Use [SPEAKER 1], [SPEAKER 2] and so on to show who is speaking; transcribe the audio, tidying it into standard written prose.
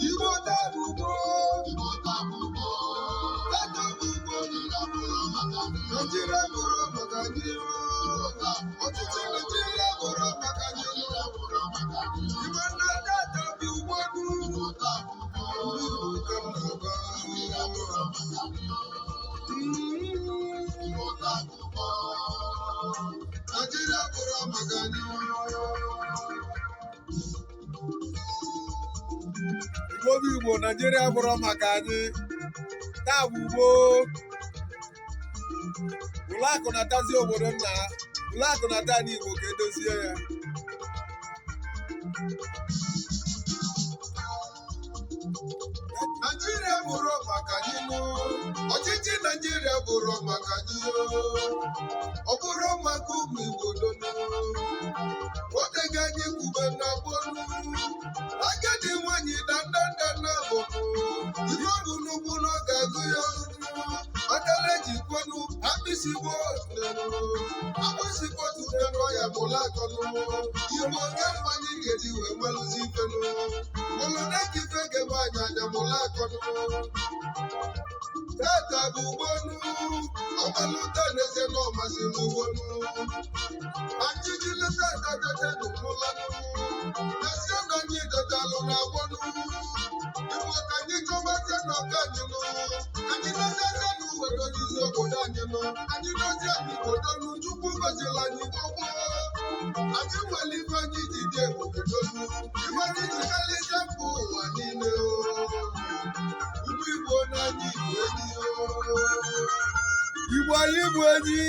[SPEAKER 1] Igbo tabugo Nigeria bụrụ maka gị ọchịchị Nigeria bụrụ maka gị Igbo na-ada tabi ugbodu Nigeria bụrụ maka gị Igbo Nigeria bụrụ maka anyị taa bụ ugbo ụlọakụ na-atazi obodo nna ụlọakụ na-ata n'Igbo ka edozie ya Nigeria bụrụ maka anyị ọchịchị Nigeria bụrụ maka anyị ọ bụrụ maka ụmụ Igbo dono otego anyị kwube na gbolu agadi nwanyị dandanda na bụbụ ihe ọ bụ n'ugwu na ọ ga-agụ ya ọnụnụ akara eji kwenu akpịsịgbo akpịsịkpọtụrụ ọya bụla akọnụ Igbo onye mmanya ga-eji wee malụzi ifenụ olodekike gebe anyị anya bụla akọnụ tata bụ ugbonu ọgbalụta na-eze na ọmasị n'ugbonu achịjileta dadete n'ụlọlanụ esi na anyị datalụ na agbonu Igbo ka anyị chọbazie na ọka anyị nụ anyị na-edete n'uwere ozizi obodo anyị nụ anyị dozie anyị bodonu Chukwu gozila anyị gbogbo anyị nwere ife anyị ji dị ebobedonu ife anyị ji kalịja mba ụwa niile ụmụ Igbo n'anya Igbo enyi Igbo anyị bụ enyi